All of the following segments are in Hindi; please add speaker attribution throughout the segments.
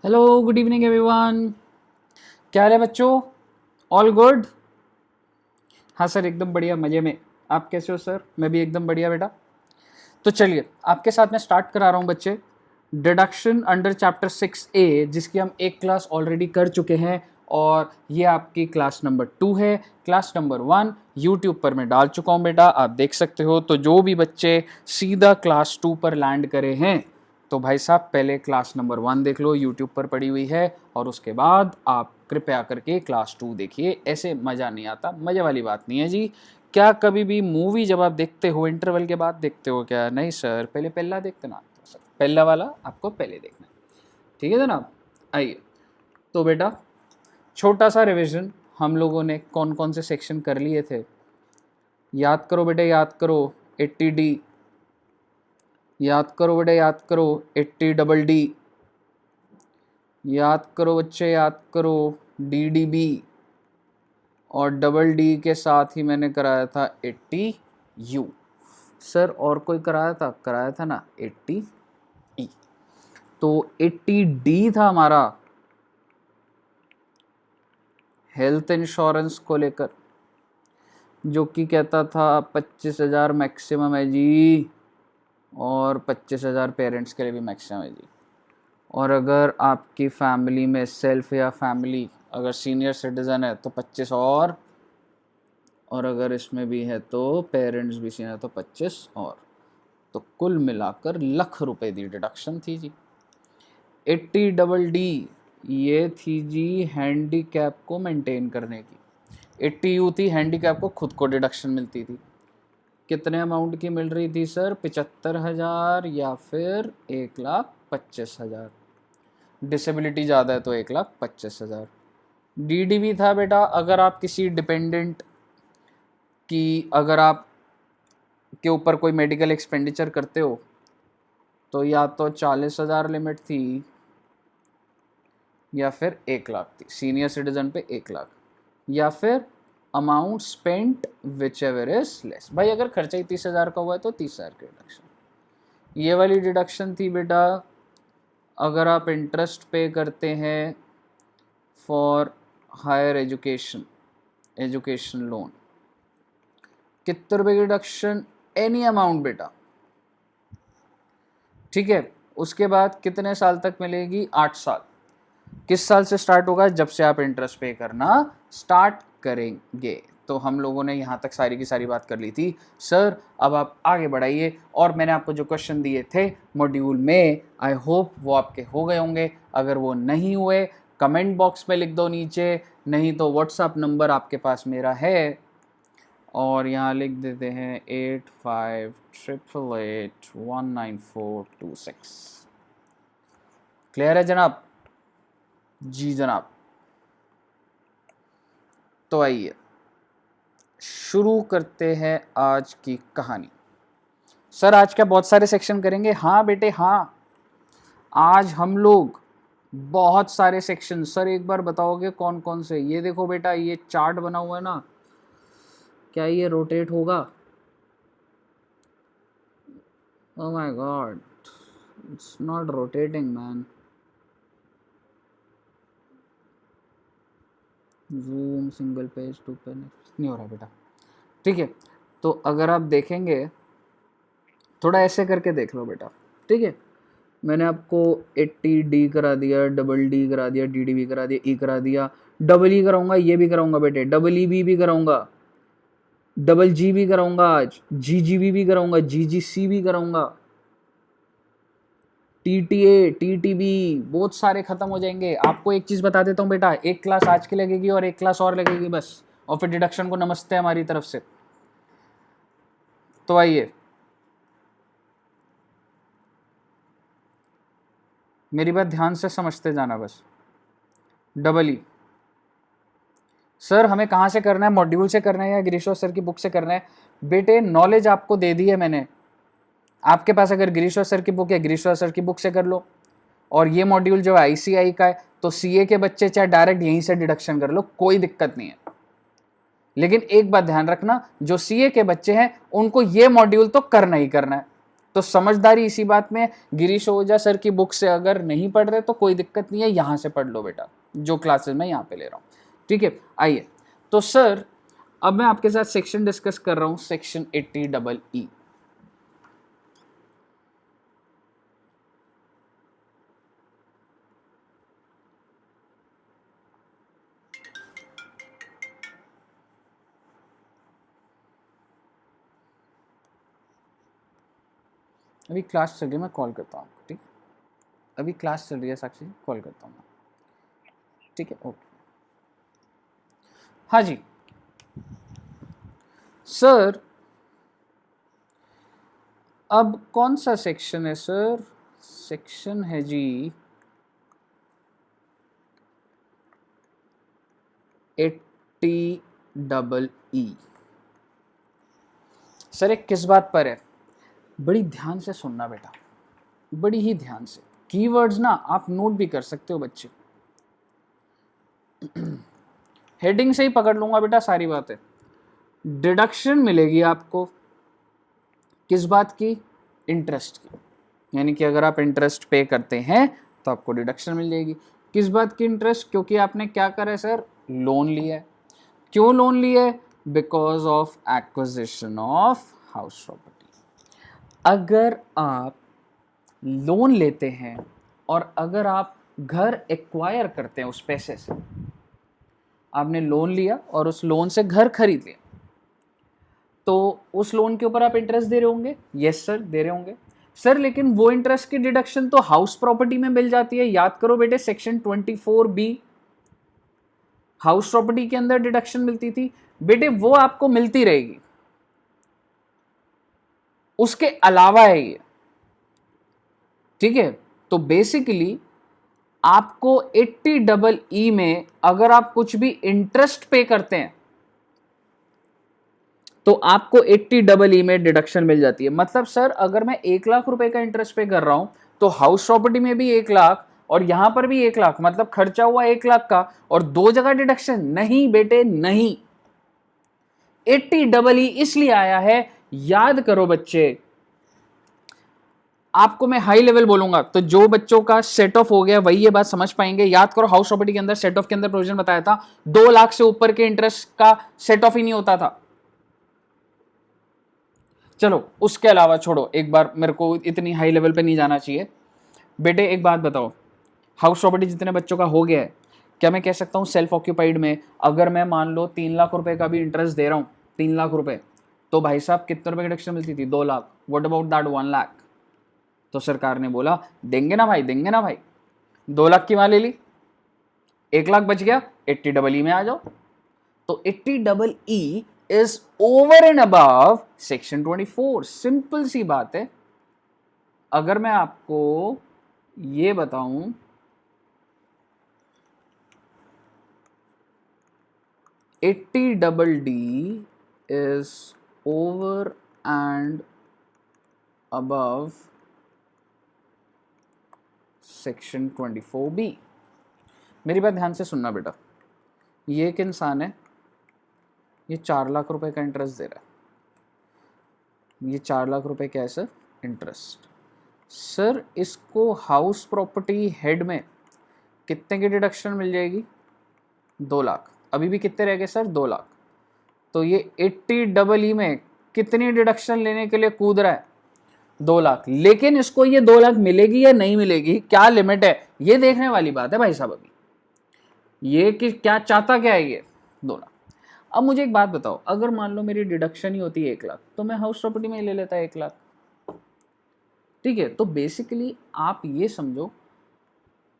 Speaker 1: Hello good evening everyone. क्या हाल है बच्चों? All good? हाँ सर, एकदम बढ़िया, मज़े में। आप कैसे हो सर? मैं भी एकदम बढ़िया बेटा। तो चलिए आपके साथ मैं स्टार्ट करा रहा हूँ बच्चे, डिडक्शन अंडर चैप्टर 6A, जिसकी हम एक क्लास ऑलरेडी कर चुके हैं और ये आपकी क्लास नंबर 2 है। क्लास नंबर 1 यूट्यूब पर मैं डाल चुका हूँ बेटा, आप देख सकते हो। तो जो भी बच्चे सीधा क्लास 2 पर लैंड करे हैं तो भाई साहब पहले क्लास नंबर 1 देख लो, यूट्यूब पर पड़ी हुई है, और उसके बाद आप कृपया करके क्लास 2 देखिए। ऐसे मज़ा नहीं आता, मज़े वाली बात नहीं है जी। क्या कभी भी मूवी जब आप देखते हो इंटरवल के बाद देखते हो क्या? नहीं सर, पहले पहला देखते ना। तो सर पहला वाला आपको पहले देखना है, ठीक है जनाब। आइए तो बेटा, छोटा सा रिवीजन, हम लोगों ने कौन कौन से सेक्शन कर लिए थे याद करो बेटे, याद करो। 80D याद करो बेटे, याद करो। 80DD याद करो बच्चे, याद करो। DDB और डबल डी के साथ ही मैंने कराया था 80U। सर और कोई कराया था ना 80E। तो 80D था हमारा हेल्थ इंश्योरेंस को लेकर, जो कि कहता था 25,000 मैक्सिमम है जी, और 25,000 पेरेंट्स के लिए भी मैक्सिमम है जी। और अगर आपकी फैमिली में सेल्फ या फैमिली अगर सीनियर सिटीज़न है तो 25 और अगर इसमें भी है तो पेरेंट्स भी सीनियर तो 25 और, तो कुल मिलाकर ₹1,00,000 दी डिडक्शन थी जी। 80DD ये थी जी हैंडीकैप को मेंटेन करने की। 80U थी हैंडीकैप को खुद को डिडक्शन मिलती थी। कितने अमाउंट की मिल रही थी सर? 75,000 या फिर 1,25,000। डिसेबिलिटी ज़्यादा है तो 1,25,000। DD भी था बेटा, अगर आप किसी डिपेंडेंट की, अगर आप के ऊपर कोई मेडिकल एक्सपेंडिचर करते हो तो या तो 40,000 लिमिट थी या फिर 1,00,000 थी। सीनियर सिटीजन पे 1,00,000, या फिर amount spent which ever is less. भाई अगर खर्चा ही 30,000 का हुआ है तो 30,000 की डिडक्शन। ये वाली डिडक्शन थी बेटा अगर आप इंटरेस्ट पे करते हैं for higher education, education loan. कितने रुपए की डिडक्शन? एनी अमाउंट बेटा, ठीक है। उसके बाद कितने साल तक मिलेगी? 8 साल। किस साल से स्टार्ट होगा? जब से आप इंटरेस्ट पे करना स्टार्ट करेंगे। तो हम लोगों ने यहाँ तक सारी की सारी बात कर ली थी। सर अब आप आगे बढ़ाइए, और मैंने आपको जो क्वेश्चन दिए थे मॉड्यूल में, आई होप वो आपके हो गए होंगे। अगर वो नहीं हुए कमेंट बॉक्स में लिख दो नीचे, नहीं तो व्हाट्सएप नंबर आपके पास मेरा है, और यहाँ लिख देते हैं 8588819426। क्लियर है जनाब? जी जनाब। तो आइए शुरू करते हैं आज की कहानी। सर आज क्या बहुत सारे सेक्शन करेंगे? हाँ बेटे हाँ, आज हम लोग बहुत सारे सेक्शन। सर एक बार बताओगे कौन कौन से? ये देखो बेटा, ये चार्ट बना हुआ है ना, क्या ये रोटेट होगा? Oh my god, it's not rotating man. Zoom single page to page नहीं हो रहा बेटा, ठीक है। तो अगर आप देखेंगे थोड़ा ऐसे करके देख लो बेटा, ठीक है। मैंने आपको 80D करा दिया, डबल डी करा दिया, DD भी करा दिया, E करा दिया, डबल E कराऊंगा, ये भी कराऊंगा बेटे, डबल EB भी कराऊंगा, डबल G भी कराऊंगा, आज GGB भी कराऊंगा, GGC भी कराऊंगा, TTA TTB, बहुत सारे खत्म हो जाएंगे। आपको एक चीज बता देता हूँ बेटा, एक क्लास आज की लगेगी और एक क्लास और लगेगी बस, और फिर डिडक्शन को नमस्ते हमारी तरफ से। तो आइए मेरी बात ध्यान से समझते जाना बस। डबल ई सर हमें कहाँ से करना है? मॉड्यूल से करना है या गिरीश्वर सर की बुक से करना है? बेटे नॉलेज आपको दे दी है मैंने, आपके पास अगर गिरीश्वर सर की बुक है गिरीश्वर सर की बुक से कर लो, और ये मॉड्यूल जो ICI का है तो CA के बच्चे चाहे डायरेक्ट यहीं से डिडक्शन कर लो, कोई दिक्कत नहीं है। लेकिन एक बात ध्यान रखना, जो CA के बच्चे हैं उनको ये मॉड्यूल तो करना ही करना है। तो समझदारी इसी बात में, गिरीश ओझा सर की बुक से अगर नहीं पढ़ रहे तो कोई दिक्कत नहीं है, यहाँ से पढ़ लो बेटा, जो क्लासेस मैं यहाँ पे ले रहा हूँ, ठीक है। आइए, तो सर अब मैं आपके साथ सेक्शन डिस्कस कर रहा हूँ, सेक्शन 80EE। अभी क्लास चल रही है, मैं कॉल करता हूँ आपको, ठीक, अभी क्लास चल रही है साक्षी जी, कॉल करता हूँ मैं, ठीक है, ओके। हाँ जी सर, अब कौन सा सेक्शन है सर? सेक्शन है जी 80EE। सर एक किस बात पर है, बड़ी ध्यान से सुनना बेटा, बड़ी ही ध्यान से, कीवर्ड्स ना आप नोट भी कर सकते हो बच्चे। हेडिंग से ही पकड़ लूंगा बेटा सारी बातें। डिडक्शन मिलेगी आपको किस बात की? इंटरेस्ट की, यानी कि अगर आप इंटरेस्ट पे करते हैं तो आपको डिडक्शन मिल जाएगी। किस बात की इंटरेस्ट? क्योंकि आपने क्या करा है सर? लोन लिया है। क्यों लोन लिया है? Because of acquisition of house property. अगर आप लोन लेते हैं और अगर आप घर एक्वायर करते हैं उस पैसे से, आपने लोन लिया और उस लोन से घर खरीद लिया, तो उस लोन के ऊपर आप इंटरेस्ट दे रहे होंगे। यस सर, दे रहे होंगे सर, लेकिन वो इंटरेस्ट की डिडक्शन तो हाउस प्रॉपर्टी में मिल जाती है। याद करो बेटे, सेक्शन 24B हाउस प्रॉपर्टी के अंदर डिडक्शन मिलती थी बेटे, वो आपको मिलती रहेगी, उसके अलावा है ये, ठीक है। तो बेसिकली आपको 80EE में अगर आप कुछ भी इंटरेस्ट पे करते हैं तो आपको 80EE में डिडक्शन मिल जाती है। मतलब सर अगर मैं 1 लाख रुपए का इंटरेस्ट पे कर रहा हूं तो हाउस प्रॉपर्टी में भी 1 लाख और यहां पर भी 1 लाख, मतलब खर्चा हुआ 1 लाख का और दो जगह डिडक्शन? नहीं बेटे नहीं, 80EE इसलिए आया है, याद करो बच्चे, आपको मैं हाई लेवल बोलूंगा तो जो बच्चों का सेट ऑफ हो गया वही ये बात समझ पाएंगे। याद करो, हाउस प्रॉपर्टी के अंदर सेट ऑफ के अंदर प्रोविजन बताया था 2 लाख से ऊपर के इंटरेस्ट का सेट ऑफ ही नहीं होता था। चलो उसके अलावा छोड़ो, एक बार मेरे को इतनी हाई लेवल पे नहीं जाना चाहिए। बेटे एक बात बताओ, हाउस प्रॉपर्टी जितने बच्चों का हो गया है, क्या मैं कह सकता हूँ सेल्फ ऑक्यूपाइड में अगर मैं मान लो 3 लाख रुपए का भी इंटरेस्ट दे रहा हूँ, 3 लाख रुपए, तो भाई साहब कितने रुपए की डिडक्शन मिलती थी? 2 lakh. What about that 1 lakh? तो सरकार ने बोला देंगे ना भाई, देंगे ना भाई। 2 लाख की वहां ले ली, 1 लाख बच गया, 80EE में आ जाओ। तो 80EE is over and above section 24। Simple सी बात है। अगर मैं आपको ये बताऊं, $80EE is over and above section 24B। मेरी बात ध्यान से सुनना बेटा, ये एक इंसान है, ये 4 लाख रुपए का इंटरेस्ट दे रहा है। ये 4 लाख रुपए क्या है सर? इंटरेस्ट। सर इसको हाउस प्रॉपर्टी हेड में कितने की डिडक्शन मिल जाएगी? 2 लाख। अभी भी कितने रह गए सर? 2 लाख। तो ये 80EE में कितनी डिडक्शन लेने के लिए कूद रहा है? 2 लाख। लेकिन इसको ये 2 लाख मिलेगी या नहीं मिलेगी, क्या लिमिट है, ये देखने वाली बात है भाई साहब। अभी ये कि क्या चाहता क्या है ये? 2 लाख। अब मुझे एक बात बताओ, अगर मान लो मेरी डिडक्शन ही होती है 1 लाख, तो मैं हाउस प्रॉपर्टी में ले लेता है 1 लाख, ठीक है। तो बेसिकली आप ये समझो,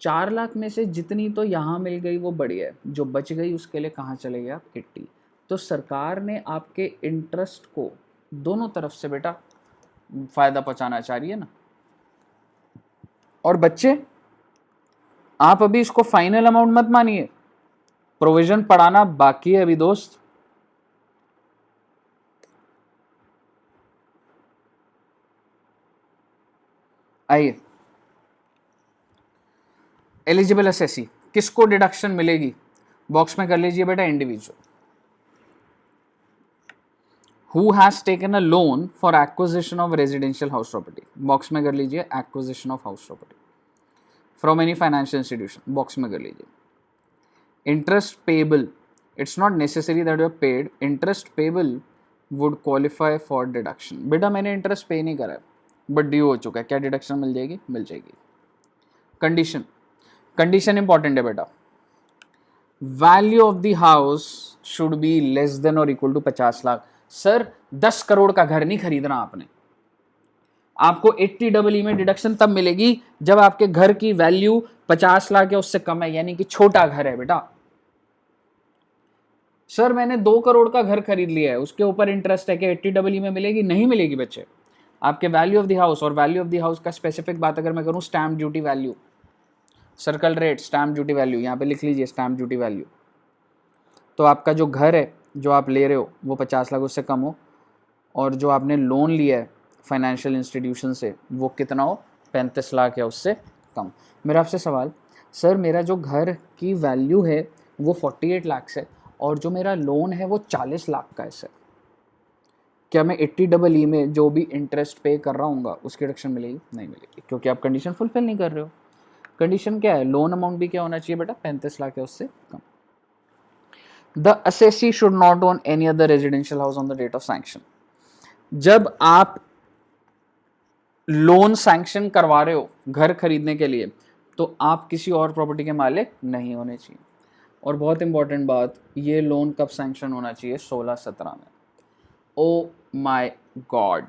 Speaker 1: 4 लाख में से जितनी तो यहाँ मिल गई वो बढ़िया है, जो बच गई उसके लिए कहाँ चले गए आप? 80। तो सरकार ने आपके इंटरेस्ट को दोनों तरफ से बेटा फायदा पहुंचाना चाह रही है ना। और बच्चे आप अभी इसको फाइनल अमाउंट मत मानिए, प्रोविजन पढ़ाना बाकी है अभी दोस्त। आइए, एलिजिबल एसएससी किसको डिडक्शन मिलेगी? बॉक्स में कर लीजिए बेटा, individual. Who has taken a loan for acquisition of residential house property, box में कर लीजिए acquisition of house property from any financial institution, box में कर लीजिए. Interest payable, it's not necessary that you are paid, interest payable would qualify for deduction. बेटा मैंने इंटरेस्ट पे नहीं करा है बट ड्यू हो चुका है, क्या डिडक्शन मिल जाएगी? मिल जाएगी. कंडीशन, कंडीशन इंपॉर्टेंट है बेटा. Value of the house should be less than or equal to 50 lakh. Sir 10 crore का घर नहीं खरीदना आपने, आपको 80 में डिडक्शन तब मिलेगी जब आपके घर की वैल्यू 50 लाख या उससे कम है, यानी कि छोटा घर है बेटा. सर मैंने 2 करोड़ का घर खरीद लिया है, उसके ऊपर इंटरेस्ट है कि 80 में मिलेगी? नहीं मिलेगी बच्चे. आपके वैल्यू ऑफ द हाउस, और वैल्यू ऑफ द हाउस का स्पेसिफिक बात अगर मैं करूं, stamp duty value, circle rate, stamp duty value, यहाँ पे लिख लीजिए स्टैम्प ड्यूटी वैल्यू. तो आपका जो घर है जो आप ले रहे हो वो 50 लाख उससे कम हो, और जो आपने लोन लिया है फाइनेंशियल इंस्टीट्यूशन से वो कितना हो? 35 लाख या उससे कम. मेरा आपसे सवाल, सर मेरा जो घर की वैल्यू है वो 48 लाख है और जो मेरा लोन है वो 40 लाख का है सर, क्या मैं 80 में जो भी इंटरेस्ट पे कर रहा हूँ उसकी डिडक्शन मिलेगी? नहीं मिलेगी, क्योंकि आप कंडीशन फुलफिल नहीं कर रहे हो. कंडीशन क्या है? लोन अमाउंट भी क्या होना चाहिए बेटा? 35 लाख या उससे कम. The assessee should not own any other residential house on the date of sanction. जब आप लोन सैंक्शन करवा रहे हो घर खरीदने के लिए तो आप किसी और प्रॉपर्टी के मालिक नहीं होने चाहिए. और बहुत इंपॉर्टेंट बात, ये लोन कब सैंक्शन होना चाहिए? 16-17 में. ओ माय गॉड,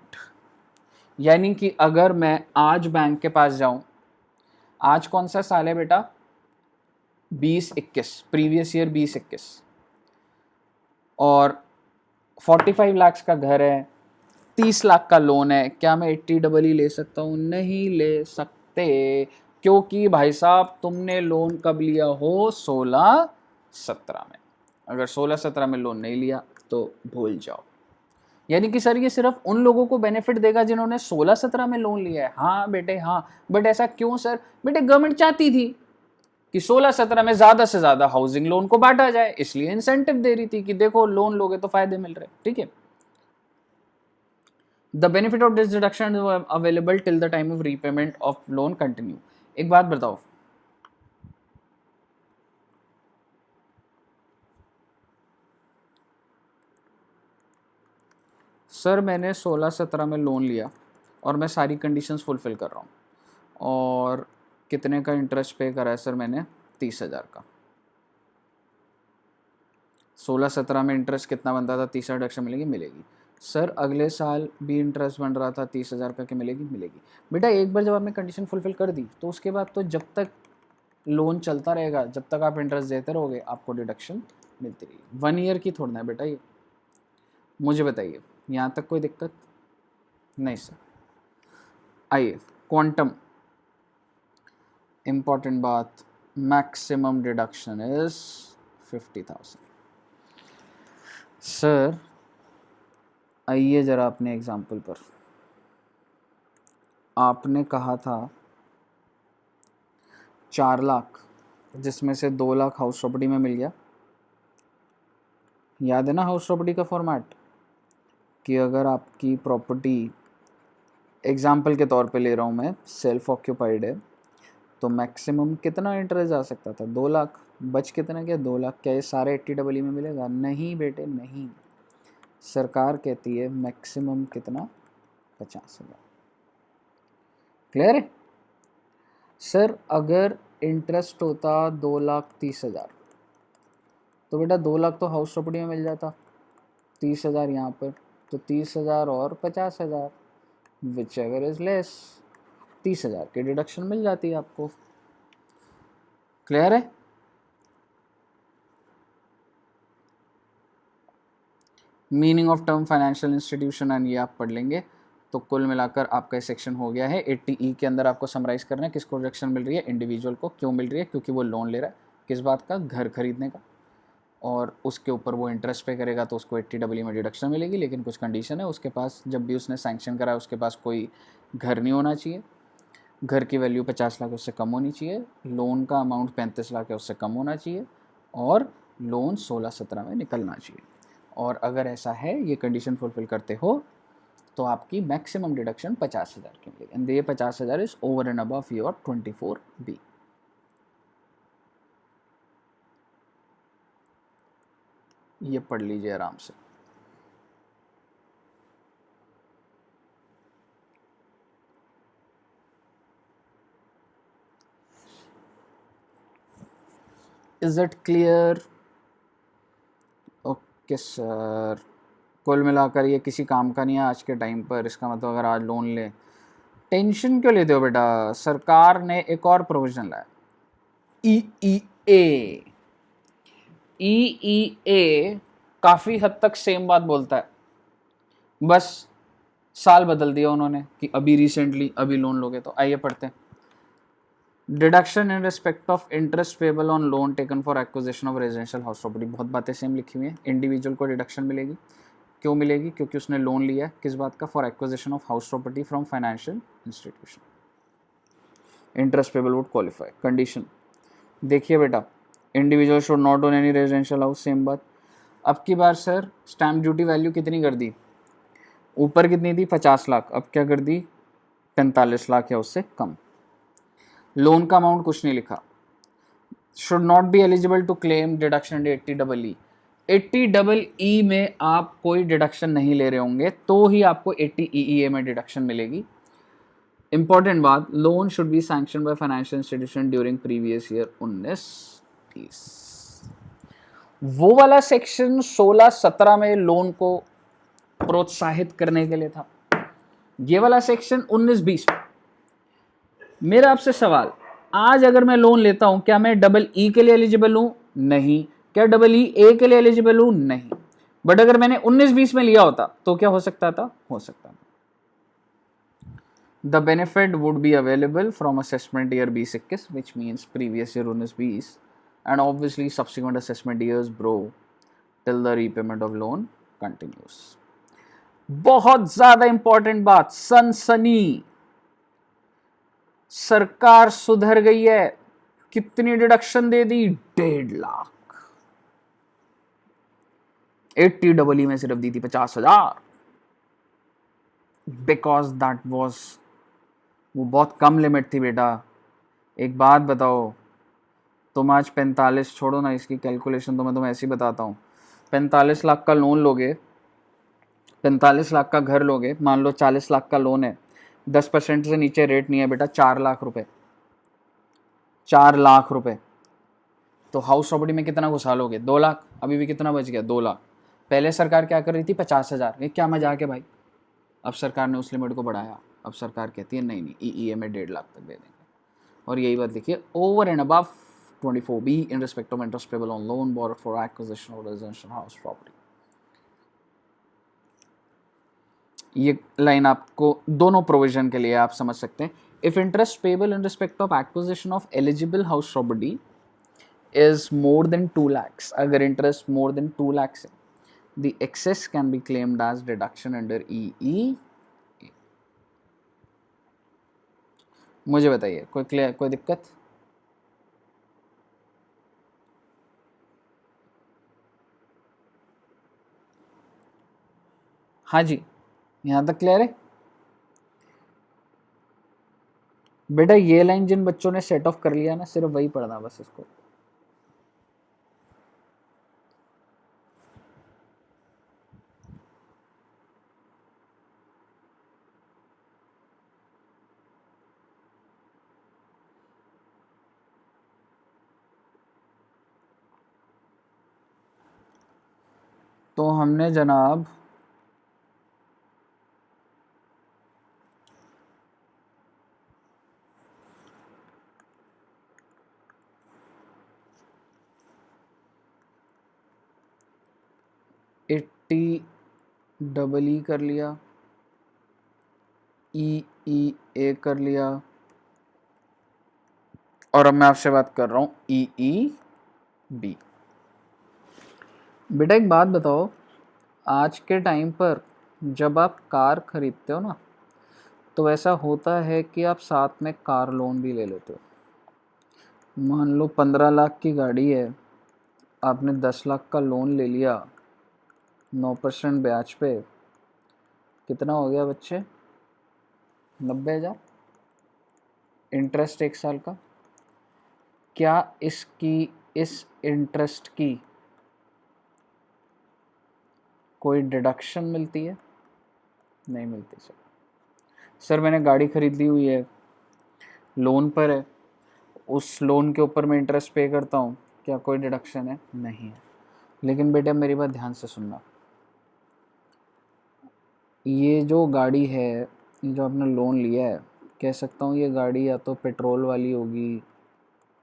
Speaker 1: यानी कि अगर मैं आज बैंक के पास जाऊं, आज कौन सा साल है बेटा? 2021, प्रीवियस ईयर 2021, और 45 लाख का घर है, 30 लाख का लोन है, क्या मैं 80 ले सकता हूँ? नहीं ले सकते, क्योंकि भाई साहब तुमने लोन कब लिया हो? 16-17 में. अगर 16-17 में लोन नहीं लिया तो भूल जाओ. यानी कि सर ये सिर्फ उन लोगों को बेनिफिट देगा जिन्होंने 16-17 में लोन लिया है. हाँ बेटे हाँ, बट ऐसा क्यों सर? बेटे गवर्नमेंट चाहती थी कि 16-17 में ज्यादा से ज्यादा हाउसिंग लोन को बांटा जाए, इसलिए इंसेंटिव दे रही थी कि देखो लोन लोगे तो फायदे मिल रहे. ठीक है. The benefit of this deduction available till the time of repayment of loan continue. एक बात बताओ, सर मैंने 16-17 में लोन लिया और मैं सारी कंडीशंस फुलफिल कर रहा हूँ, और कितने का इंटरेस्ट पे करा है सर मैंने? 30,000 का. 16-17 में इंटरेस्ट कितना बनता था? 30,000 डिडक्शन मिलेगी? मिलेगी. सर अगले साल भी इंटरेस्ट बन रहा था 30,000 का, कि मिलेगी? मिलेगी. बेटा एक बार जब आपने कंडीशन फुलफिल कर दी तो उसके बाद तो जब तक लोन चलता रहेगा, जब तक आप इंटरेस्ट देते रहोगे, आपको डिडक्शन मिलती रहेगी. 1 ईयर की थोड़ा है बेटा ये. मुझे बताइए यहाँ तक कोई दिक्कत? नहीं सर. आइए क्वांटम, इंपॉर्टेंट बात, मैक्सिमम डिडक्शन इज 50,000. सर आइए जरा अपने एग्जाम्पल पर. आपने कहा था 4 लाख, जिसमें से 2 लाख हाउस प्रॉपर्टी में मिल गया. याद है ना हाउस प्रॉपर्टी का फॉर्मेट, कि अगर आपकी प्रॉपर्टी, एग्जाम्पल के तौर पे ले रहा हूँ मैं, सेल्फ ऑक्यूपाइड है, तो मैक्सिमम कितना इंटरेस्ट आ सकता था? 2 लाख. बच कितना गया? 2 लाख. क्या ये सारे 80 में मिलेगा? नहीं बेटे नहीं. सरकार कहती है मैक्सिमम कितना? 50,000. क्लियर है? सर अगर इंटरेस्ट होता 2,30,000 तो बेटा 2 लाख तो हाउस प्रॉपर्टी में मिल जाता, 30,000 यहाँ पर, तो 30,000 और 50,000, विच एवर इज लेस, 30,000 की डिडक्शन मिल जाती है आपको. क्लियर है? Meaning of term financial institution and ये आप पढ़ लेंगे. तो कुल मिलाकर आपका सेक्शन हो गया है. 80E के अंदर आपको समराइज करना है किसको डिडक्शन मिल रही है? इंडिविजुअल को. क्यों मिल रही है? क्योंकि वो लोन ले रहा है. किस बात का? घर खरीदने का. और उसके ऊपर वो इंटरेस्ट पे करेगा तो उसको 80 में डिडक्शन मिलेगी, लेकिन कुछ कंडीशन है. उसके पास जब भी उसने सैंक्शन करा उसके पास कोई घर नहीं होना चाहिए, घर की वैल्यू 50 लाख उससे कम होनी चाहिए, लोन का अमाउंट 35 लाख है उससे कम होना चाहिए, और लोन 16-17 में निकलना चाहिए. और अगर ऐसा है, ये कंडीशन फुलफिल करते हो, तो आपकी मैक्सिमम डिडक्शन 50,000 की मिलेगी एंड ये 50,000 is over and above your 24B। ये पढ़ लीजिए आराम से। Is it clear? Okay sir. कुल मिलाकर ये किसी काम का नहीं है आज के टाइम पर। इसका मतलब अगर आज लोन ले, टेंशन क्यों लेते हो बेटा? सरकार ने एक और प्रोविजन लाया, EEA। EEA काफी हद तक सेम बात बोलता है, बस साल बदल दिया उन्होंने कि अभी रिसेंटली अभी लोन लोगे तो। आइए पढ़ते हैं। Deduction in respect of interest payable on loan taken for acquisition of residential house property. बहुत बातें सेम लिखी हुई हैं। इंडिविजुअल को डिडक्शन मिलेगी, क्यों मिलेगी? क्योंकि उसने लोन लिया है। किस बात का? For acquisition of house property from financial institution. Interest payable would qualify. Condition देखिए बेटा, individual should not own any residential house, same बात। अब की बार सर स्टैम्प ड्यूटी वैल्यू कितनी कर दी? ऊपर कितनी थी? 50 लाख, अब क्या कर दी? 45 लाख या उससे कम। लोन का अमाउंट कुछ नहीं लिखा। Should not be eligible to claim deduction 80EE। 80EE में आप कोई डिडक्शन नहीं ले रहे होंगे तो ही आपको 80EEA में डिडक्शन मिलेगी। इंपॉर्टेंट बात, loan should be sanction by financial institution during previous year 19-20। वो वाला सेक्शन 16-17 में लोन को प्रोत्साहित करने के लिए था। ये वाला सेक्शन 19-20। मेरा आपसे सवाल, आज अगर मैं लोन लेता हूं, क्या मैं EE के लिए एलिजिबल हूं? नहीं। क्या EEA के लिए एलिजिबल हूं? नहीं। बट अगर मैंने 19-20 में लिया होता तो क्या हो सकता था? हो सकता था। The benefit would be available from assessment year 2021, which means previous year 19-20, and obviously subsequent assessment years, bro, till the repayment of loan continues. बहुत ज्यादा इंपॉर्टेंट बात, सनसनी। सरकार सुधर गई है। कितनी डिडक्शन दे दी? 1.5 लाख। 80EE में सिर्फ दी थी 50,000, बिकॉज दैट वॉज, वो बहुत कम लिमिट थी बेटा। एक बात बताओ, तुम आज 45, छोड़ो ना इसकी कैलकुलेशन, तो मैं तुम्हें ऐसे ही बताता हूँ। 45 लाख का लोन लोगे, 45 लाख का घर लोगे, मान लो 40 लाख का लोन है, 10% से नीचे रेट नहीं है बेटा, 4 लाख रुपए। 4 लाख रुपए तो हाउस प्रॉपर्टी में कितना घुसा लोगे? 2 लाख। अभी भी कितना बच गया? 2 लाख। पहले सरकार क्या कर रही थी? 50,000। ये क्या मजाक है भाई? अब सरकार ने उस लिमिट को बढ़ाया। अब सरकार कहती है नहीं नहीं, EEA में 1.5 लाख तक दे देंगे। और यही बात लिखिए, over and above 24B in respect of interest payable on loan borrowed for acquisition of residential house property. ये लाइन आपको दोनों प्रोविजन के लिए आप समझ सकते हैं। If interest payable in respect of acquisition of eligible house property is more than 2 lakhs, अगर इंटरेस्ट more than 2 lakhs है, the excess can be claimed as deduction under EE। मुझे बताइए, कोई क्लियर, कोई दिक्कत? हाँ जी, यहां तक क्लियर है बेटा? ये लाइन जिन बच्चों ने सेट ऑफ कर लिया ना, सिर्फ वही पढ़ना बस इसको। तो हमने जनाब EE कर लिया, EEA कर लिया, और अब मैं आपसे बात कर रहा हूं EEB। बेटा एक बात बताओ, आज के टाइम पर जब आप कार खरीदते हो ना, तो ऐसा होता है कि आप साथ में कार लोन भी ले लेते हो। मान लो 15 लाख की गाड़ी है, आपने 10 लाख का लोन ले लिया, 9% ब्याज पे कितना हो गया बच्चे? 90,000 इंटरेस्ट 1 साल का। क्या इसकी इस इंटरेस्ट की कोई डिडक्शन मिलती है? नहीं मिलती सर। सर मैंने गाड़ी खरीद ली हुई है, लोन पर है, उस लोन के ऊपर मैं इंटरेस्ट पे करता हूँ, क्या कोई डिडक्शन है? नहीं है। लेकिन बेटा मेरी बात ध्यान से सुनना, ये जो गाड़ी है, ये जो आपने लोन लिया है, कह सकता हूँ ये गाड़ी या तो पेट्रोल वाली होगी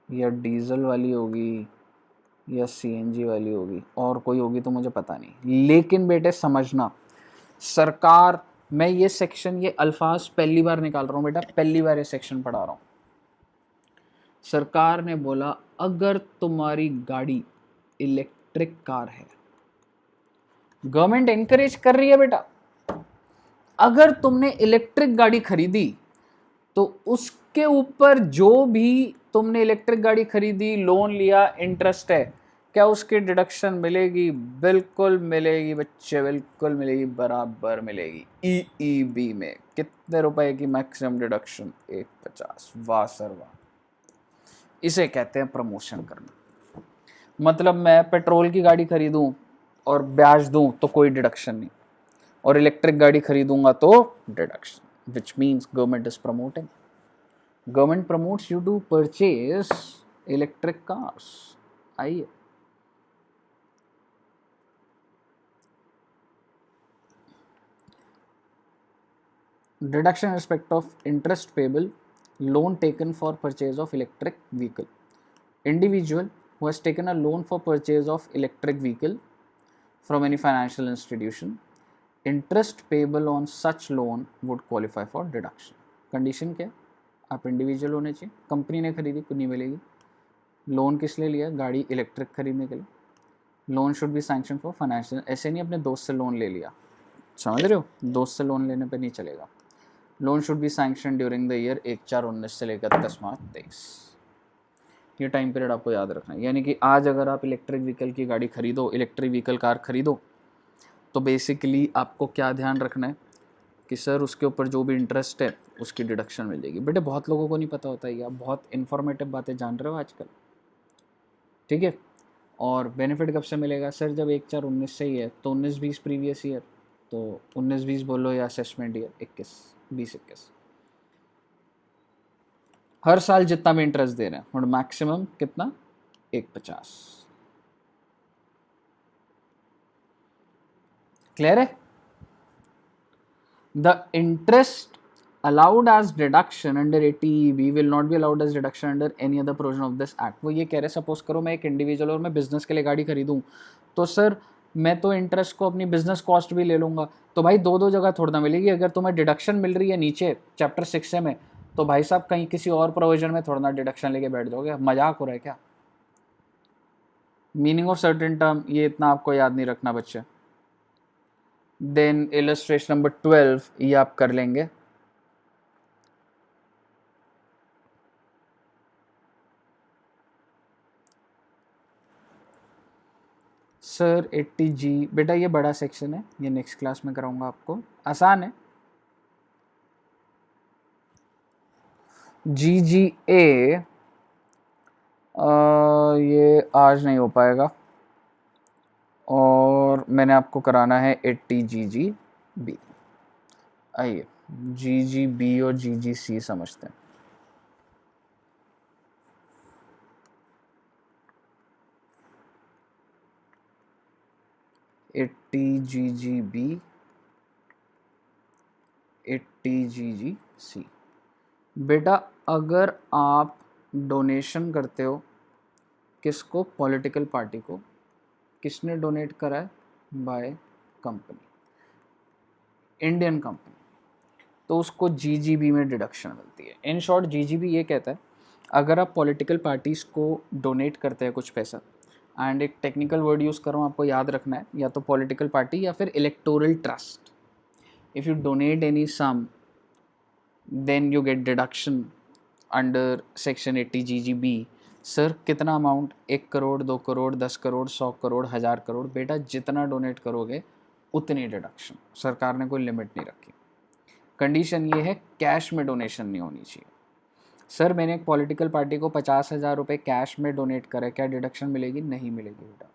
Speaker 1: या डीजल वाली होगी या सीएनजी वाली होगी, और कोई होगी तो मुझे पता नहीं। लेकिन बेटे समझना, सरकार, मैं ये सेक्शन, ये अल्फाज पहली बार निकाल रहा हूँ बेटा, पहली बार ये सेक्शन पढ़ा रहा हूँ। सरकार ने बोला अगर तुम्हारी गाड़ी इलेक्ट्रिक कार है, गवर्नमेंट एनकरेज कर रही है बेटा, अगर तुमने इलेक्ट्रिक गाड़ी खरीदी तो उसके ऊपर जो भी तुमने इलेक्ट्रिक गाड़ी खरीदी, लोन लिया, इंटरेस्ट है, क्या उसकी डिडक्शन मिलेगी? बिल्कुल मिलेगी बच्चे, बिल्कुल मिलेगी, बराबर मिलेगी। ईईबी में कितने रुपए की मैक्सिमम डिडक्शन? 150। वाह सर वाह, इसे कहते हैं प्रमोशन करना। मतलब मैं पेट्रोल की गाड़ी खरीदूं और ब्याज दूं तो कोई डिडक्शन नहीं, और इलेक्ट्रिक गाड़ी खरीदूंगा तो deduction, which means government is promoting, government promotes you to purchase electric cars. आइए, deduction respect of interest payable loan taken for purchase of electric vehicle. Individual who has taken a loan for purchase of electric vehicle from any financial institution, interest payable on such loan would qualify for deduction. Condition क्या है? आप इंडिविजुअल होने चाहिए, कंपनी ने खरीदी, कुछ नहीं मिलेगी। लोन किस लिए लिया? गाड़ी इलेक्ट्रिक खरीदने के लिए। Loan should be sanction for financial, ऐसे नहीं अपने दोस्त से लोन ले लिया, समझ रहे हो? दोस्त से लोन लेने पे नहीं चलेगा। Loan should be sanction during the year 1/4/19 से लेकर 10/3/23। ये टाइम पीरियड आपको याद रखना है। यानी कि आज अगर आप इलेक्ट्रिक व्हीकल की गाड़ी खरीदो, इलेक्ट्रिक व्हीकल कार खरीदो, तो बेसिकली आपको क्या ध्यान रखना है कि सर उसके ऊपर जो भी इंटरेस्ट है उसकी डिडक्शन मिल जाएगी। बेटे बहुत लोगों को नहीं पता होता है, आप बहुत इन्फॉर्मेटिव बातें जान रहे हो आजकल, ठीक है। और बेनिफिट कब से मिलेगा? सर जब 1/4/19 से ही है, तो 19-20 प्रीवियस ईयर, तो 19-20 बोलो या असेसमेंट ईयर 21 हर साल जितना भी इंटरेस्ट दे रहे हैं, और मैक्सिमम कितना? 150। क्लियर है? The interest allowed as deduction under 80EB will not be allowed as deduction under any other provision of this act। वो ये कह रहे, सपोज करो मैं एक इंडिविजुअल और मैं बिजनेस के लिए गाड़ी खरीदूं, तो सर मैं तो इंटरेस्ट को अपनी बिजनेस कॉस्ट भी ले लूंगा, तो भाई दो दो जगह थोड़ा ना मिलेगी। अगर तुम्हें डिडक्शन मिल रही है नीचे चैप्टर 6 में, तो भाई साहब कहीं किसी और प्रोविजन में थोड़ा ना डिडक्शन लेके बैठ जाओगे, मजाक हो रहा है क्या? मीनिंग ऑफ सर्टेन टर्म, ये इतना आपको याद नहीं रखना बच्चे। देन इलस्ट्रेशन नंबर 12 ये आप कर लेंगे। सर 80G बेटा ये बड़ा सेक्शन है, ये नेक्स्ट क्लास में कराऊंगा आपको, आसान है। GGA ये आज नहीं हो पाएगा, और मैंने आपको कराना है 80GGB। आइए GGB और GGC समझते हैं। GGB 80GGC। बेटा अगर आप डोनेशन करते हो किसको? पॉलिटिकल पार्टी को। किसने डोनेट करा है? बाय कंपनी, इंडियन कंपनी, तो उसको GGB में डिडक्शन मिलती है। इन शॉर्ट GGB ये कहता है अगर आप पॉलिटिकल पार्टीज़ को डोनेट करते हैं कुछ पैसा, एंड एक टेक्निकल वर्ड यूज़ कर रहा हूँ, आपको याद रखना है, या तो पॉलिटिकल पार्टी या फिर electoral trust, if you donate any sum then you get deduction under section 80GGB। Sir कितना अमाउंट? 1 करोड़, 2 करोड़, 10 करोड़, 100 करोड़, 1000 करोड़। बेटा जितना डोनेट करोगे उतनी डिडक्शन, सरकार ने कोई लिमिट नहीं रखी। कंडीशन ये है कैश में डोनेशन नहीं होनी चाहिए। सर मैंने एक पॉलिटिकल पार्टी को 50,000 रुपये कैश में डोनेट करे, क्या डिडक्शन मिलेगी? नहीं मिलेगी बेटा।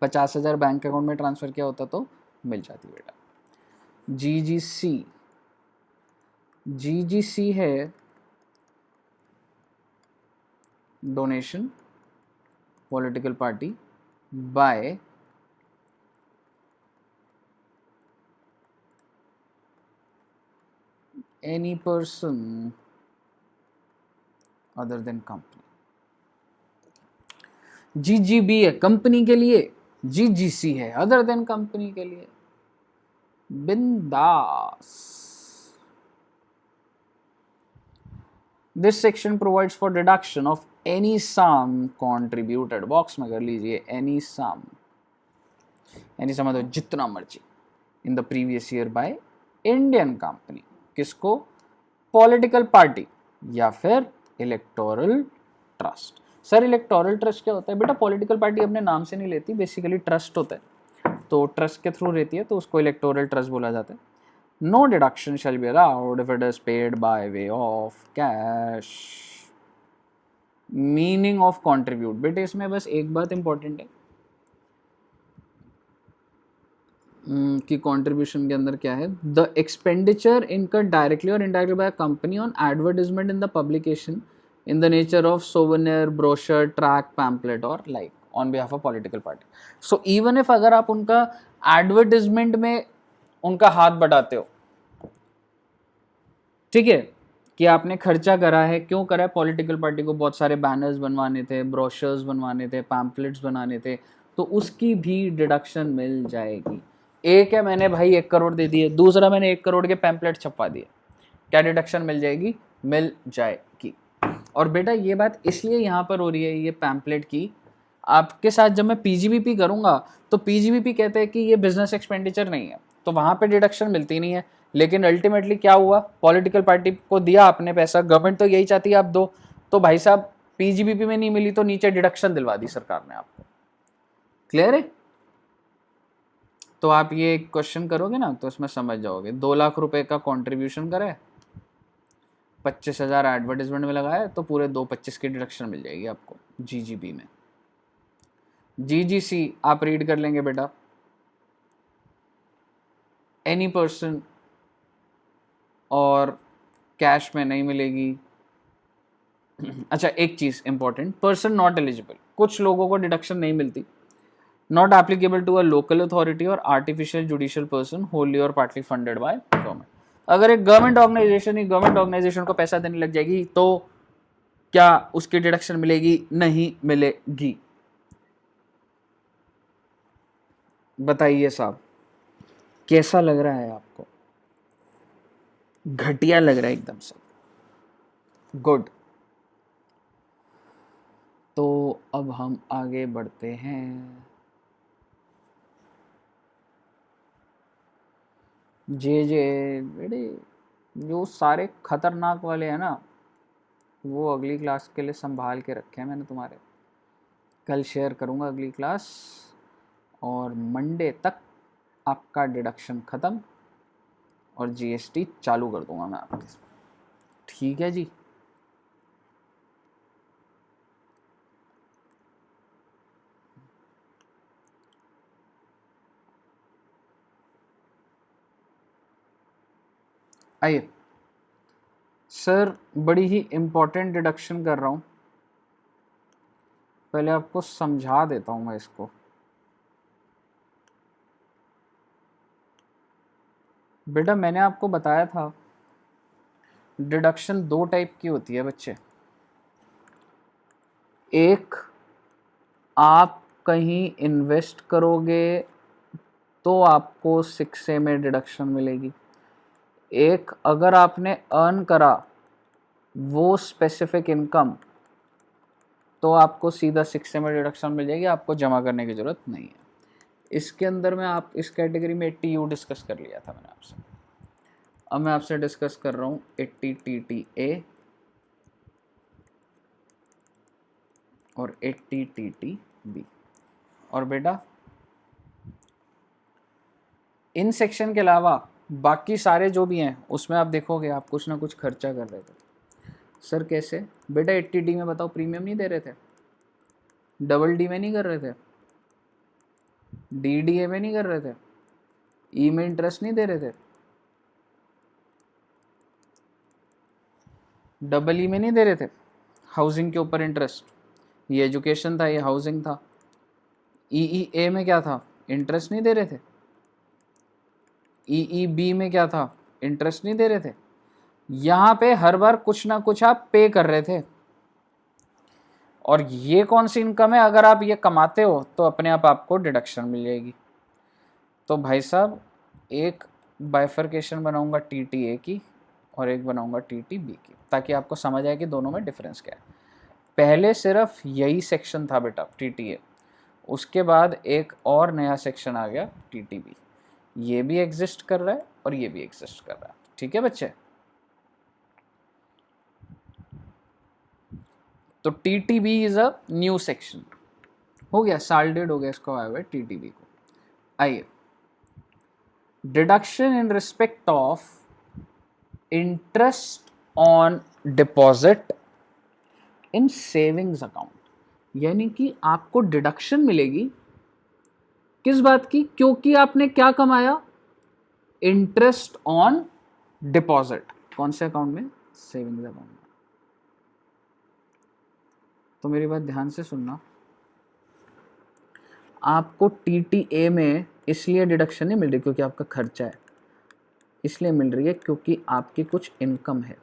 Speaker 1: 50,000 बैंक अकाउंट में ट्रांसफ़र किया होता तो मिल जाती बेटा। जीजीसी है donation political party by any person other than company. GGB है कंपनी के लिए, जीजीसी है अदर देन कंपनी के लिए। बिंदास। This section provides for deduction of any sum contributed, box में कर लीजिए एनी सम मतलब जितना मर्जी in the previous year by Indian company. किसको? पॉलिटिकल पार्टी या फिर electoral trust. Sir electoral trust क्या होता है? बेटा पॉलिटिकल पार्टी अपने नाम से नहीं लेती, बेसिकली ट्रस्ट होता है, तो ट्रस्ट के थ्रू रहती है तो उसको इलेक्टोरल ट्रस्ट बोला जाता है। No deduction shall be allowed if it is paid by way of cash. Meaning of contribute, बेटे इसमें बस एक बात इंपॉर्टेंट है कि कंट्रीब्यूशन के अंदर क्या है, the expenditure incurred directly or indirectly by company on advertisement in the publication in the nature of souvenir, brochure, tract, pamphlet or like on behalf of political party. So even if अगर आप उनका एडवर्टाइजमेंट में उनका हाथ बढ़ाते हो, ठीक है, कि आपने खर्चा करा है, क्यों करा है? पॉलिटिकल पार्टी को बहुत सारे बैनर्स बनवाने थे, ब्रोशर्स बनवाने थे, पैम्पलेट्स बनाने थे, तो उसकी भी डिडक्शन मिल जाएगी। एक है मैंने भाई 1 करोड़ दे दिए, दूसरा मैंने 1 करोड़ के पैम्पलेट छपवा दिए, क्या डिडक्शन मिल जाएगी? मिल जाएगी। और बेटा ये बात इसलिए यहाँ पर हो रही है ये पैम्पलेट की, आपके साथ जब मैं पीजीबीपी करूँगा तो पीजीबीपी कहते हैं कि ये बिजनेस एक्सपेंडिचर नहीं है, तो वहाँ पे डिडक्शन मिलती नहीं है। लेकिन अल्टीमेटली क्या हुआ? पॉलिटिकल पार्टी को दिया आपने पैसा, गवर्नमेंट तो यही चाहती है आप दो, तो भाई साहब पीजीबीपी में नहीं मिली तो नीचे डिडक्शन दिलवा दी सरकार ने आपको। क्लियर है? तो आप ये क्वेश्चन करोगे ना तो इसमें समझ जाओगे। 2 लाख रुपए का कॉन्ट्रीब्यूशन करे, 25,000 एडवर्टाइजमेंट में लगाया, तो पूरे 225 की डिडक्शन मिल जाएगी आपको जीजीबी में। जीजीसी आप रीड कर लेंगे बेटा, एनी पर्सन, और कैश में नहीं मिलेगी। अच्छा एक चीज इंपॉर्टेंट, पर्सन नॉट एलिजिबल, कुछ लोगों को डिडक्शन नहीं मिलती। Not applicable to a local authority और आर्टिफिशियल जुडिशियल पर्सन होली और पार्टली फंडेड बाय गवर्नमेंट। अगर एक गवर्नमेंट ऑर्गेनाइजेशन को पैसा देने लग जाएगी तो क्या उसकी डिडक्शन मिलेगी? नहीं मिलेगी। बताइए साहब कैसा लग रहा है आपको? घटिया लग रहा है एकदम से? गुड। तो अब हम आगे बढ़ते हैं। जे बेटे जो सारे खतरनाक वाले हैं ना, वो अगली क्लास के लिए संभाल के रखे हैं मैंने तुम्हारे। कल शेयर करूँगा अगली क्लास, और मंडे तक आपका डिडक्शन ख़त्म और जीएसटी चालू कर दूंगा मैं आपके। ठीक है जी। आइए सर, बड़ी ही इम्पोर्टेंट डिडक्शन कर रहा हूँ, पहले आपको समझा देता हूँ मैं इसको। बेटा मैंने आपको बताया था डिडक्शन 2 टाइप की होती है बच्चे। एक, आप कहीं इन्वेस्ट करोगे तो आपको 6A में डिडक्शन मिलेगी। एक, अगर आपने अर्न करा वो स्पेसिफिक इनकम, तो आपको सीधा 6A में डिडक्शन मिल जाएगी, आपको जमा करने की ज़रूरत नहीं है। इसके अंदर में आप इस कैटेगरी में 80U डिस्कस कर लिया था मैंने आपसे। अब मैं आपसे डिस्कस कर रहा हूँ 80TTA और 80TTB। और बेटा इन सेक्शन के अलावा बाकी सारे जो भी हैं उसमें आप देखोगे आप कुछ ना कुछ खर्चा कर रहे थे। सर कैसे बेटा? 80D में बताओ प्रीमियम नहीं दे रहे थे, डबल डी में नहीं कर रहे थे, DDA में नहीं कर रहे थे, ई में इंटरेस्ट नहीं दे रहे थे, डबल ई में नहीं दे रहे थे हाउसिंग के ऊपर इंटरेस्ट। ये एजुकेशन था, ये हाउसिंग था। EEA में क्या था? इंटरेस्ट नहीं दे रहे थे। EEB में क्या था? इंटरेस्ट नहीं दे रहे थे। यहाँ पे हर बार कुछ ना कुछ आप पे कर रहे थे। और ये कौन सी इनकम है? अगर आप ये कमाते हो तो अपने आप आपको डिडक्शन मिल जाएगी। तो भाई साहब एक बाइफर्केशन बनाऊंगा TTA की और एक बनाऊंगा TTB की, ताकि आपको समझ आए कि दोनों में डिफरेंस क्या है। पहले सिर्फ यही सेक्शन था बेटा TTA, उसके बाद एक और नया सेक्शन आ गया TTB। ये भी एग्जिस्ट कर रहा है और ये भी एग्जिस्ट कर रहा है। ठीक है बच्चे? तो TTB is a new section. हो गया, साल डेढ़ हो गया इसको आया हुआ है TTB को। आइए, deduction in respect of interest on deposit in savings account, यानी कि आपको डिडक्शन मिलेगी किस बात की? क्योंकि आपने क्या कमाया? Interest on deposit. कौन से अकाउंट में? सेविंग्स अकाउंट में। तो मेरी बात ध्यान से सुनना, आपको TTA में इसलिए डिडक्शन नहीं मिल रही क्योंकि आपका खर्चा है, इसलिए मिल रही है क्योंकि आपकी कुछ इनकम है।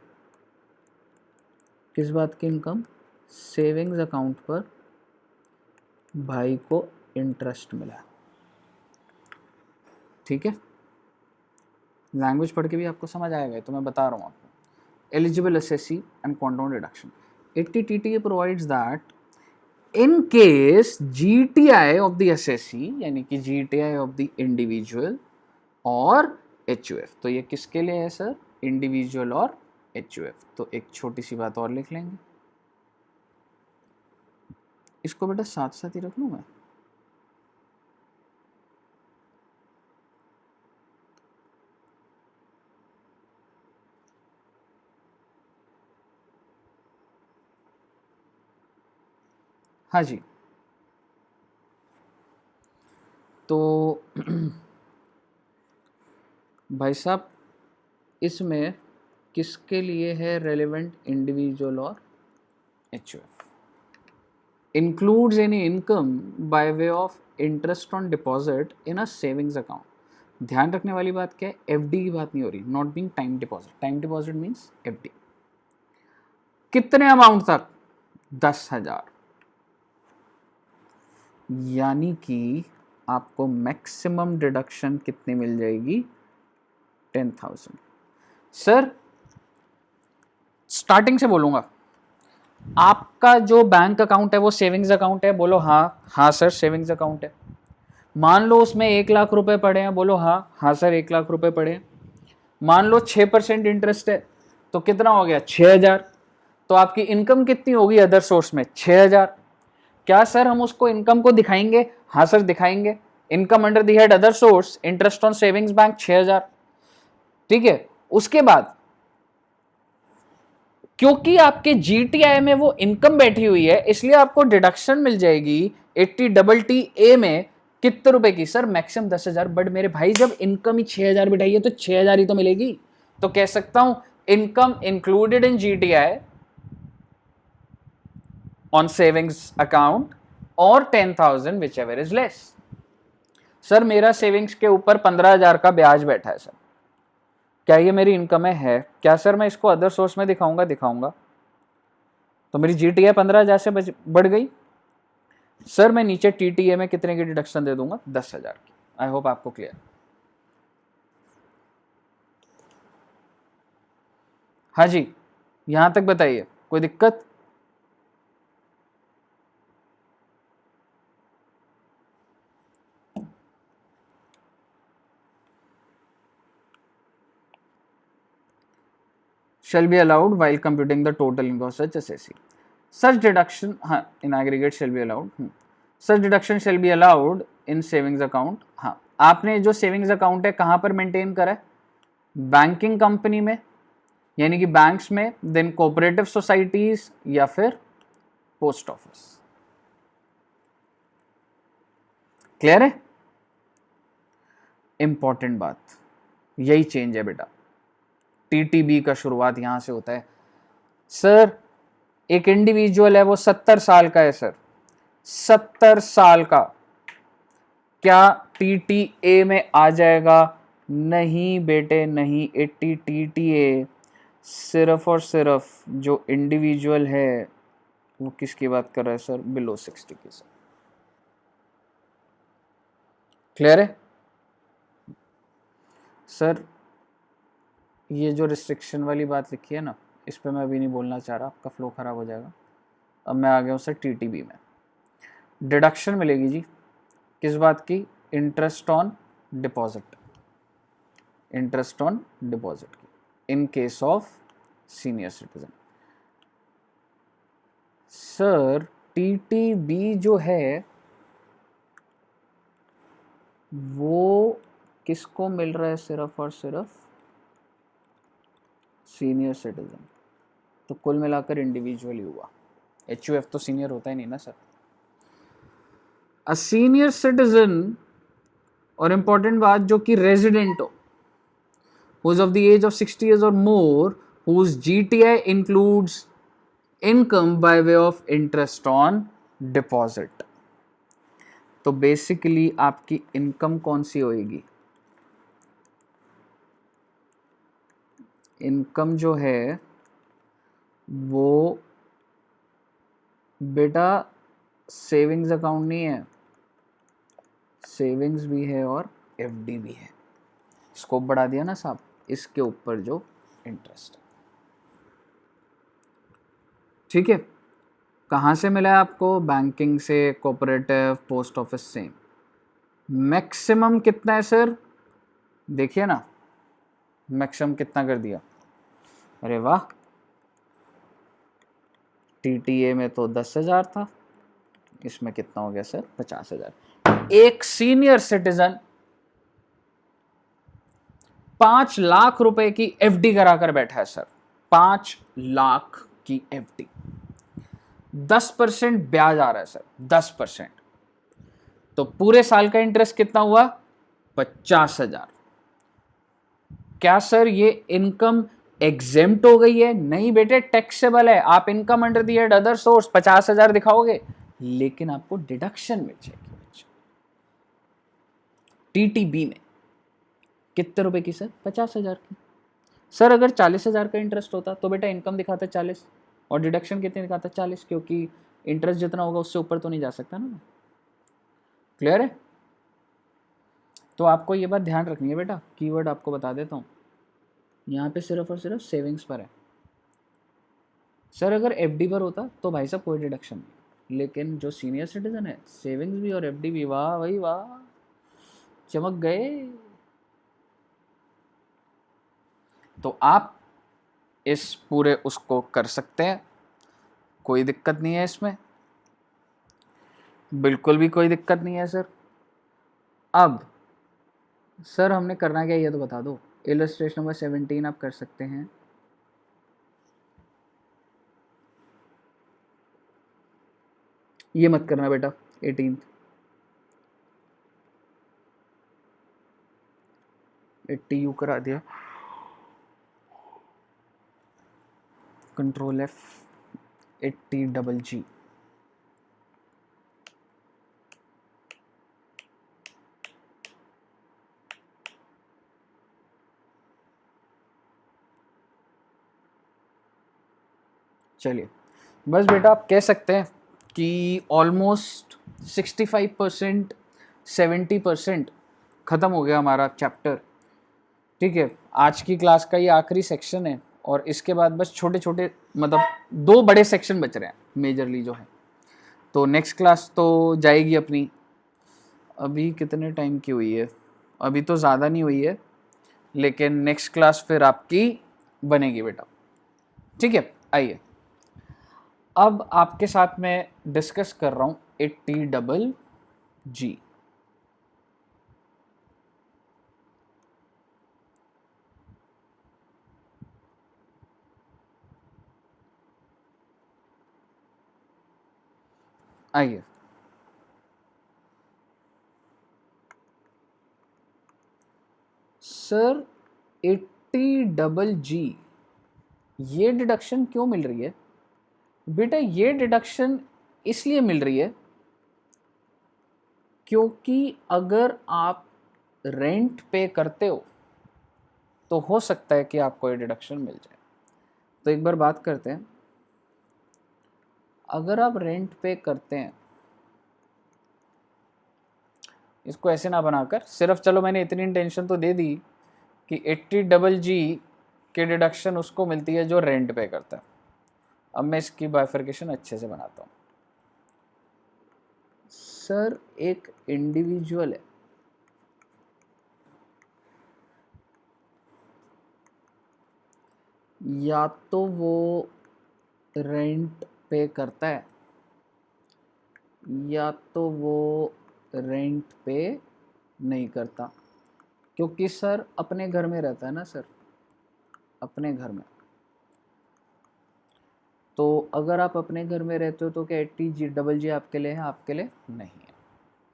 Speaker 1: किस बात की इनकम? सेविंग्स अकाउंट पर भाई को इंटरेस्ट मिला। ठीक है, लैंग्वेज पढ़ के भी आपको समझ आएगा, तो मैं बता रहा हूँ आपको। Eligible SSC and quantum deduction 80 TTA provides that in case GTI of the assessee, यानी कि GTI ऑफ द इंडिविजुअल और HUF। तो ये किसके लिए है सर? इंडिविजुअल और HUF। तो एक छोटी सी बात और लिख लेंगे, इसको बेटा साथ साथ ही रख लूँ मैं। हाँ जी, तो भाई साहब इसमें किसके लिए है रेलेवेंट? इंडिविजुअल और HUF। Includes any income by way of interest on deposit in a savings account. ध्यान रखने वाली बात क्या है? FD की बात नहीं हो रही, not being time deposit. Time deposit means FD। कितने अमाउंट तक? 10,000। यानी कि आपको मैक्सिमम डिडक्शन कितनी मिल जाएगी? 10,000। सर स्टार्टिंग से बोलूंगा, आपका जो बैंक अकाउंट है वो सेविंग्स अकाउंट है? बोलो हाँ। हाँ सर सेविंग्स अकाउंट है। मान लो उसमें 1,00,000 रुपए पड़े हैं? बोलो हाँ। हाँ सर 1,00,000 रुपए पड़े हैं। मान लो 6% इंटरेस्ट है, तो कितना हो गया? 6,000। तो आपकी इनकम कितनी होगी अदर सोर्स में? 6,000। क्या सर हम उसको इनकम को दिखाएंगे? हाँ सर दिखाएंगे। Income under the head other source, interest on savings bank 6,000। ठीक है, उसके बाद क्योंकि आपके GTI में वो इनकम बैठी हुई है, इसलिए आपको डिडक्शन मिल जाएगी 80TTA में कितने रुपए की? Sir maximum 10,000। बट मेरे भाई जब इनकम ही 6,000 बिठाई है तो 6,000 ही तो मिलेगी। तो कह सकता हूं income included in GTI on savings account और 10,000 which ever is less. Sir मेरा सेविंग्स के ऊपर 15,000 का ब्याज बैठा है सर, क्या ये मेरी इनकम है? क्या सर मैं इसको अदर सोर्स में दिखाऊंगा? दिखाऊंगा। तो मेरी GTI 15,000 से बढ़ गई। सर मैं नीचे TTA में कितने की डिडक्शन दे दूंगा? 10,000 की। आई होप आपको क्लियर। हाँ जी, यहां तक बताइए, कोई दिक्कत? Shall be allowed while computing the total income of such assessee. Such deduction, हाँ, in aggregate shall be allowed. Such deduction shall be allowed in savings account. हाँ, आपने जो सेविंग्स अकाउंट है कहां पर मेंटेन करा है? बैंकिंग कंपनी में, यानी कि बैंक्स में, देन कोऑपरेटिव सोसाइटीज या फिर पोस्ट ऑफिस। क्लियर है? इंपॉर्टेंट बात, यही चेंज है बेटा। टीटीबी का शुरुआत यहां से होता है। सर एक इंडिविजुअल है वो 70 साल का है सर, 70 साल का, क्या टीटीए में आ जाएगा? नहीं बेटे नहीं। 80 टीटीए सिर्फ और सिर्फ जो इंडिविजुअल है वो किसकी बात कर रहा है सर? बिलो 60 की सर। क्लियर है सर? ये जो रिस्ट्रिक्शन वाली बात लिखी है ना, इस पे मैं अभी नहीं बोलना चाह रहा, आपका फ्लो खराब हो जाएगा। अब मैं आ गया हूँ सर टीटीबी में। डिडक्शन मिलेगी जी किस बात की? Interest on deposit, interest on deposit की, in case of senior citizen. Sir TTB जो है वो किसको मिल रहा है? सिर्फ और सिर्फ सीनियर सिटीजन। तो कुल मिलाकर इंडिविजुअल ही हुआ। एचयूएफ तो सीनियर होता ही नहीं ना सर। अ सीनियर सिटीजन, और इंपॉर्टेंट बात, जो कि रेजिडेंट हो, who's of the age of 60 years or more, whose GTI includes income by way of interest on deposit। तो बेसिकली आपकी इनकम कौन सी होएगी? इनकम जो है वो बेटा सेविंग्स अकाउंट नहीं है, सेविंग्स भी है और एफडी भी है। स्कोप बढ़ा दिया ना साहब, इसके ऊपर जो इंटरेस्ट है। ठीक है, कहाँ से मिला है आपको? बैंकिंग से, कोऑपरेटिव, पोस्ट ऑफिस से। मैक्सिमम कितना है सर? देखिए ना, मैक्सिमम कितना कर दिया? अरे वाह, टीटीए में तो 10,000 था, इसमें कितना हो गया सर? 50,000। एक सीनियर सिटीजन 5 लाख रुपए की एफडी कराकर बैठा है सर, 5 लाख की एफडी, 10% ब्याज आ रहा है सर, 10%। तो पूरे साल का इंटरेस्ट कितना हुआ? 50,000। क्या सर ये इनकम एग्जेम्प्ट हो गई है? नहीं बेटे, टैक्सेबल है। आप income under the other source 50,000 दिखाओगे, लेकिन आपको डिडक्शन मिल जाएगी। टीटीबी में कितने रुपए की सर? 50,000 की। सर अगर 40,000 का इंटरेस्ट होता तो बेटा इनकम दिखाता 40 और डिडक्शन कितने दिखाता? 40, क्योंकि इंटरेस्ट जितना होगा उससे ऊपर तो नहीं जा सकता ना। क्लियर है? तो आपको ये बात ध्यान रखनी है बेटा, कीवर्ड आपको बता देता हूँ, यहाँ पे सिर्फ और सिर्फ सेविंग्स पर है। सर अगर एफडी पर होता तो भाई साहब कोई डिडक्शन नहीं, लेकिन जो सीनियर सिटीजन है सेविंग्स भी और एफडी भी, वाह भाई वाह, चमक गए। तो आप इस पूरे उसको कर सकते हैं, कोई दिक्कत नहीं है इसमें, बिल्कुल भी कोई दिक्कत नहीं है सर। अब सर हमने करना क्या ये तो बता दो। इलस्ट्रेशन नंबर 17 आप कर सकते हैं। ये मत करना बेटा, 18 80 यू करा दिया, कंट्रोल F 80 डबल G। चलिए बस बेटा, आप कह सकते हैं कि ऑलमोस्ट 65% 70% ख़त्म हो गया हमारा चैप्टर। ठीक है, आज की क्लास का ये आखिरी सेक्शन है और इसके बाद बस छोटे छोटे, मतलब 2 बड़े सेक्शन बच रहे हैं मेजरली जो है। तो नेक्स्ट क्लास तो जाएगी अपनी, अभी कितने टाइम की हुई है? अभी तो ज़्यादा नहीं हुई है, लेकिन नेक्स्ट क्लास फिर आपकी बनेगी बेटा। ठीक है, आइए अब आपके साथ मैं डिस्कस कर रहा हूँ 80 डबल G। आइए, सर 80GG ये डिडक्शन क्यों मिल रही है? बेटा ये डिडक्शन इसलिए मिल रही है क्योंकि अगर आप रेंट पे करते हो तो हो सकता है कि आपको ये डिडक्शन मिल जाए। तो एक बार बात करते हैं, अगर आप रेंट पे करते हैं, इसको ऐसे ना बनाकर सिर्फ, चलो मैंने इतनी इंटेंशन तो दे दी कि 80GG की डिडक्शन उसको मिलती है जो रेंट पे करता है। अब मैं इसकी बाइफर्केशन अच्छे से बनाता हूँ। सर एक इंडिविजुअल है, या तो वो रेंट पे करता है या तो वो रेंट पे नहीं करता, क्योंकि सर अपने घर में रहता है ना सर, अपने घर में। तो अगर आप अपने घर में रहते हो तो क्या 80GG आपके लिए है? आपके लिए नहीं है।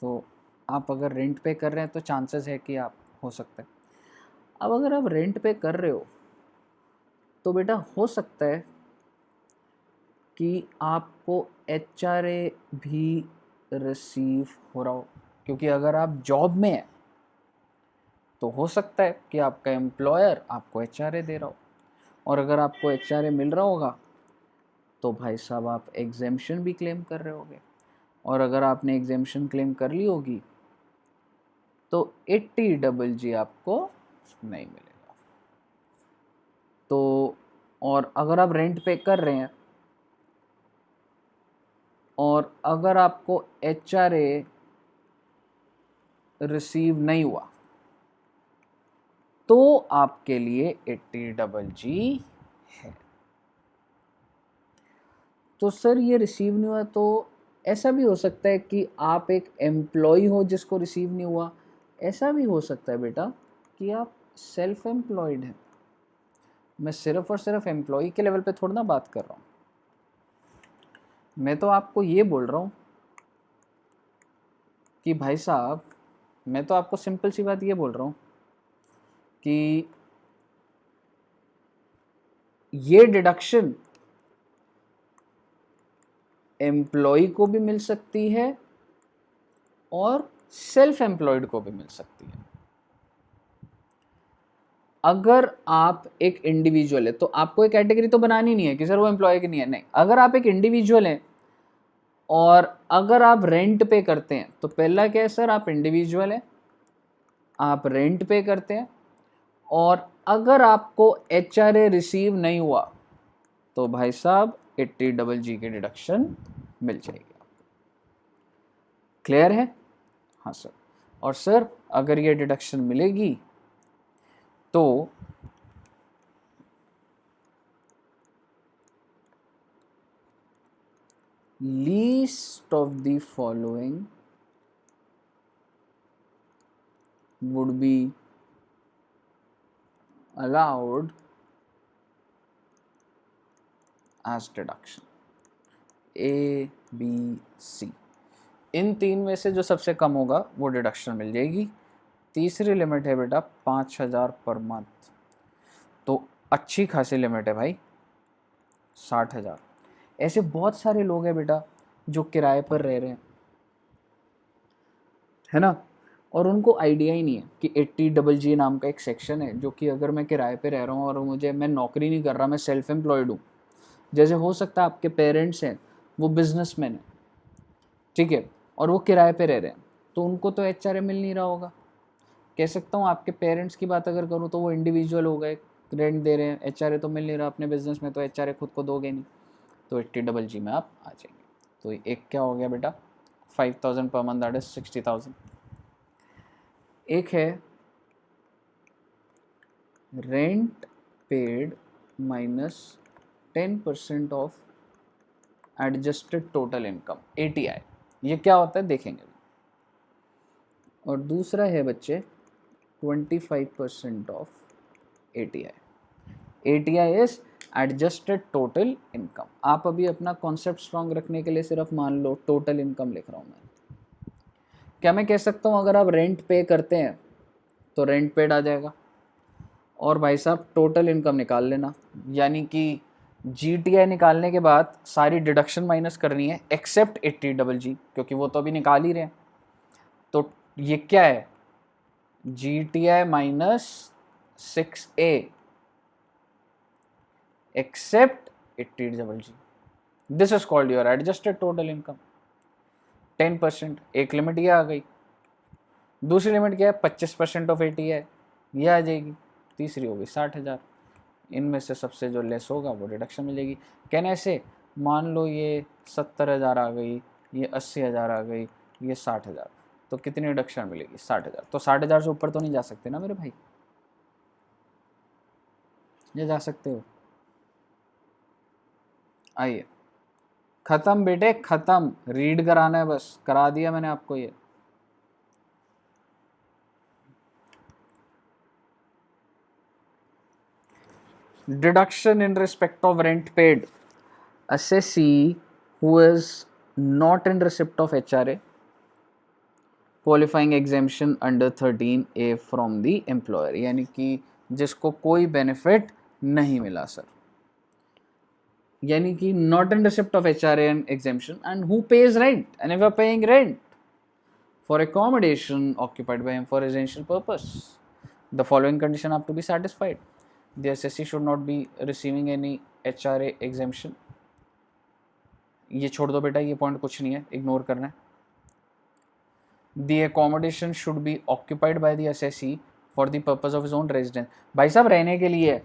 Speaker 1: तो आप अगर रेंट पे कर रहे हैं तो चांसेस है कि आप हो सकता है। अब अगर आप रेंट पे कर रहे हो तो बेटा हो सकता है कि आपको HRA भी रिसीव हो रहा हो, क्योंकि अगर आप जॉब में हैं तो हो सकता है कि आपका एम्प्लॉयर आपको HRA दे रहा हो, और अगर आपको HRA मिल रहा होगा तो भाई साहब आप एग्जेम्पशन भी क्लेम कर रहे होगे, और अगर आपने एग्जेम्पशन क्लेम कर ली होगी तो 80GG आपको नहीं मिलेगा। तो और अगर आप रेंट पे कर रहे हैं और अगर आपको HRA रिसीव नहीं हुआ तो आपके लिए 80GG है। तो सर ये रिसीव नहीं हुआ, तो ऐसा भी हो सकता है कि आप एक एम्प्लॉय हो जिसको रिसीव नहीं हुआ, ऐसा भी हो सकता है बेटा कि आप सेल्फ एम्प्लॉयड हैं। मैं सिर्फ और सिर्फ एम्प्लॉय के लेवल पे थोड़ा ना बात कर रहा हूँ, मैं तो आपको ये बोल रहा हूँ कि भाई साहब, मैं तो आपको सिंपल सी बात ये बोल रहा हूँ कि ये डिडक्शन एम्प्लॉय को भी मिल सकती है और सेल्फ एम्प्लॉयड को भी मिल सकती है। अगर आप एक इंडिविजुअल है तो आपको एक कैटेगरी तो बनानी नहीं है कि सर वो एम्प्लॉय की नहीं है, नहीं। अगर आप एक इंडिविजुअल हैं और अगर आप रेंट पे करते हैं तो पहला क्या है सर, आप इंडिविजुअल हैं, आप रेंट पे करते हैं, और अगर आपको HRA रिसीव नहीं हुआ तो भाई साहब 80GG की डिडक्शन मिल जाएगी। क्लियर है? हाँ सर। और सर अगर ये डिडक्शन मिलेगी तो least of the following would be allowed as deduction, A, B, C। इन तीन में से जो सबसे कम होगा वो डिडक्शन मिल जाएगी। तीसरी लिमिट है बेटा 5000 पर मंथ, तो अच्छी खासी लिमिट है भाई, 60,000। ऐसे बहुत सारे लोग हैं बेटा जो किराए पर रह रहे हैं, है ना, और उनको आइडिया ही नहीं है कि 80GG नाम का एक सेक्शन है, जो कि अगर मैं किराए पे रह रहा हूँ और मैं नौकरी नहीं कर रहा, मैं सेल्फ एम्प्लॉयड हूँ। जैसे हो सकता है आपके पेरेंट्स हैं वो बिजनेसमैन हैं, ठीक है, और वो किराए पे रह रहे हैं, तो उनको तो HRA मिल नहीं रहा होगा। कह सकता हूँ आपके पेरेंट्स की बात अगर करूँ तो वो इंडिविजुअल हो गए, रेंट दे रहे हैं, HRA तो मिल नहीं रहा, अपने बिजनेस में तो HRA खुद को दोगे नहीं, तो 80GG में आप आ जाएंगे। तो एक क्या हो गया बेटा, 5000 पर मंथ, दैट इज 60,000। एक है rent paid minus 10% of adjusted total income, ATI। ये क्या होता है देखेंगे। और दूसरा है बच्चे 25% of ATI। ATI is adjusted total income. आप अभी अपना कॉन्सेप्ट स्ट्रांग रखने के लिए सिर्फ मान लो टोटल इनकम लिख रहा हूँ मैं। क्या मैं कह सकता हूँ अगर आप रेंट पे करते हैं तो रेंट पेड आ जाएगा, और भाई साहब टोटल इनकम निकाल लेना, यानी कि GTI निकालने के बाद सारी डिडक्शन माइनस करनी है एक्सेप्ट 80GG, क्योंकि वो तो अभी निकाल ही रहे हैं। तो ये क्या है, GTI minus 6A except 80GG। This is called your adjusted total income. 10%, एक लिमिट ये आ गई। दूसरी लिमिट क्या है, 25% ऑफ 80 है, ये आ जाएगी। तीसरी होगी 60,000। इनमें से सबसे जो लेस होगा वो डिडक्शन मिलेगी। कहने से मान लो ये 70,000 आ गई, ये 80,000 आ गई, ये 60,000, तो कितनी डिडक्शन मिलेगी, 60,000। तो 60,000 से ऊपर तो नहीं जा सकते ना मेरे भाई, ये जा सकते हो। आइए, खत्म बेटे खत्म, रीड कराना है बस, करा दिया मैंने आपको ये। Deduction in respect of rent paid. Assessee who is not in receipt of HRA, qualifying exemption under 13A from the employer, यानी कि जिसको कोई बेनिफिट नहीं मिला सर, यानी कि not in receipt of HRA and exemption, and who pays rent, and if you are paying rent for accommodation occupied by him for residential purpose, the following condition have to be satisfied. The assessee should not be receiving any HRA exemption. ये छोड़ दो बेटा, ये पॉइंट कुछ नहीं है, इग्नोर करना है। The accommodation should be occupied by the assessee for the purpose of his own residence. भाई साहब रहने के लिए है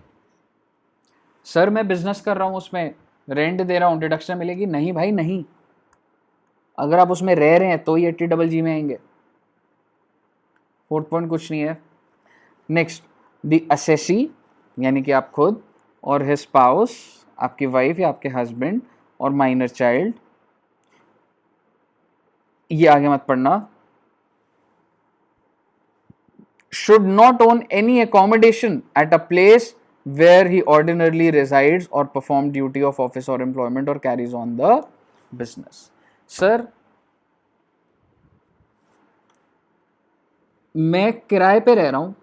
Speaker 1: सर, मैं बिजनेस कर रहा हूँ उसमें रेंट दे रहा हूँ, डिडक्शन मिलेगी? नहीं भाई नहीं, अगर आप उसमें रह रहे हैं तो ही 80GG में आएंगे। फोर्थ पॉइंट कुछ नहीं है। नेक्स्ट, द असेसी यानी कि आप खुद और हिज स्पाउस, आपकी वाइफ या आपके हस्बैंड और माइनर चाइल्ड, ये आगे मत पढ़ना, should not own any accommodation at a place where he ordinarily resides or perform duty of office or employment or carries on the business. Sir मैं किराए पे रह रहा हूं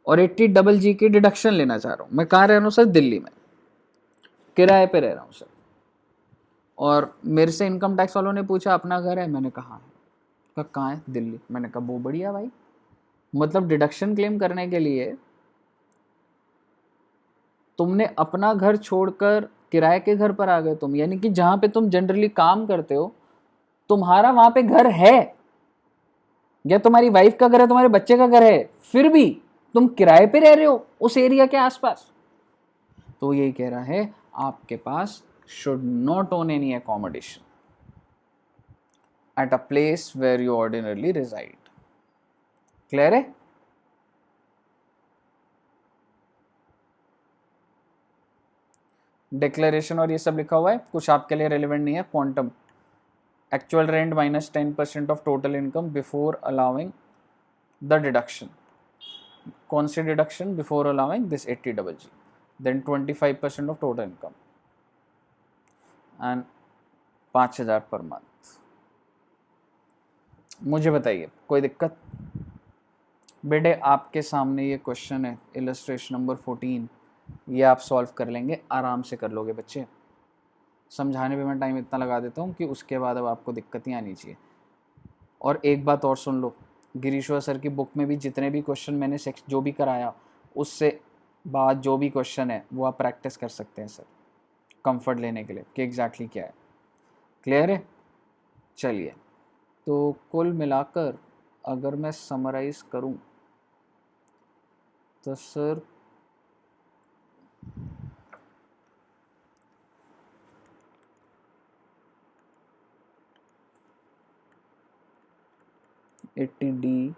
Speaker 1: और 80GG की डिडक्शन लेना चाह रहा हूं। मैं कहाँ रह रहा हूं सर, दिल्ली में किराए पे रह रहा हूं सर, और मेरे से इनकम टैक्स वालों ने पूछा अपना घर है, मैंने कहा कहाँ है, दिल्ली। मैंने कहा वो बढ़िया भाई, मतलब डिडक्शन क्लेम करने के लिए तुमने अपना घर छोड़कर किराए के घर पर आ गए तुम, यानी कि जहां पे तुम जनरली काम करते हो तुम्हारा वहां पे घर है, या तुम्हारी वाइफ का घर है, तुम्हारे बच्चे का घर है, फिर भी तुम किराए पे रह रहे हो उस एरिया के आसपास। तो यही कह रहा है आपके पास should not own any accommodation at a place where you ordinarily reside. Clear है? डिक्लेरेशन और ये सब लिखा हुआ है, कुछ आपके लिए रेलिवेंट नहीं है। Quantum, actual rent minus 10% of total income before allowing the deduction. कौन सी deduction? Before allowing this 80GG, then 25% of total income and 5,000 per month. मुझे बताइए कोई दिक्कत? बेटे आपके सामने ये क्वेश्चन है, इलस्ट्रेशन नंबर 14, ये आप सॉल्व कर लेंगे, आराम से कर लोगे बच्चे। समझाने पे मैं टाइम इतना लगा देता हूँ कि उसके बाद अब आपको दिक्कत ही आनी चाहिए। और एक बात और सुन लो, गिरीश्वर सर की बुक में भी जितने भी क्वेश्चन मैंने जो भी कराया उससे बाद जो भी क्वेश्चन है वो आप प्रैक्टिस कर सकते हैं सर, कंफर्ट लेने के लिए कि एग्जैक्टली क्या है। क्लियर है? चलिए, तो कुल मिलाकर अगर मैं समराइज करूं तो sir $80D,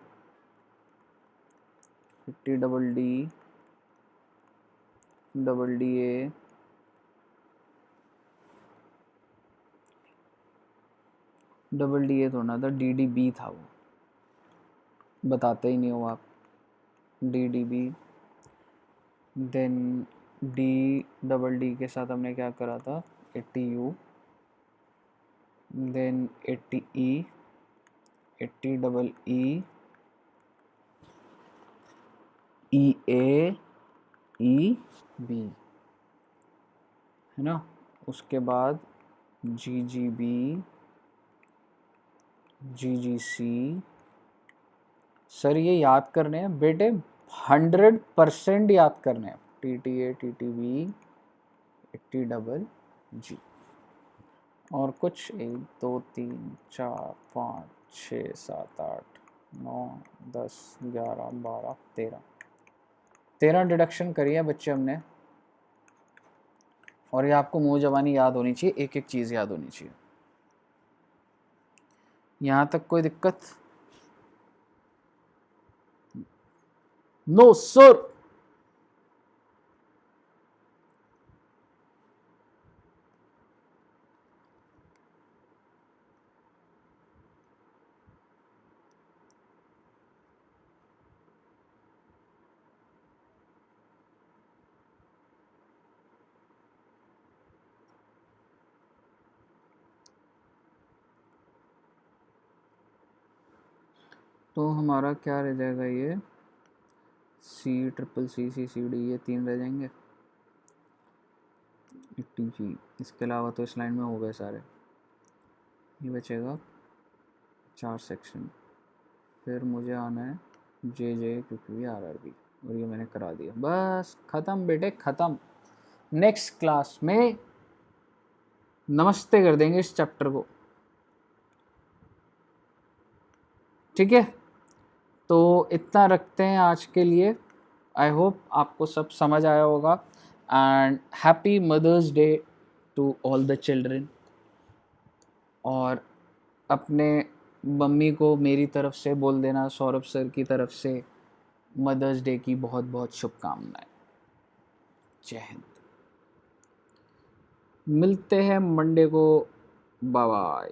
Speaker 1: $50DD, DDA, DDA थोड़ा था, DDB था, वो बताते ही नहीं हो आप। DDB, then D double D के साथ हमने क्या करा था, 80U, then 80E, 80EE, EA, EB, है ना। उसके बाद GGB, GGC। सर ये याद करने हैं बेटे, 100% याद करने हैं। TTA, TTB, 80GG। और कुछ 1 2 3 4 5 6 7 8 9 10 11 12 13 डिडक्शन करी है बच्चे हमने। और ये आपको मुंह जबानी याद होनी चाहिए, एक एक चीज़ याद होनी चाहिए। यहाँ तक कोई दिक्कत? No sir. तो हमारा क्या रह जाएगा, ये CCCCD, ये 3 रह जाएंगे। 80G, इसके अलावा तो इस लाइन में हो गए सारे। ये बचेगा 4 सेक्शन। फिर मुझे आना है JJ, क्योंकि भी RRB, और ये मैंने करा दिया। बस ख़त्म बेटे, ख़त्म। नेक्स्ट क्लास में नमस्ते कर देंगे इस चैप्टर को, ठीक है। तो इतना रखते हैं आज के लिए। आई होप आपको सब समझ आया होगा। And happy mother's day to all the children. और अपने मम्मी को मेरी तरफ से बोल देना, सौरभ सर की तरफ से मदर्स डे की बहुत बहुत शुभकामनाएं। जय हिंद। मिलते हैं मंडे को। Bye bye.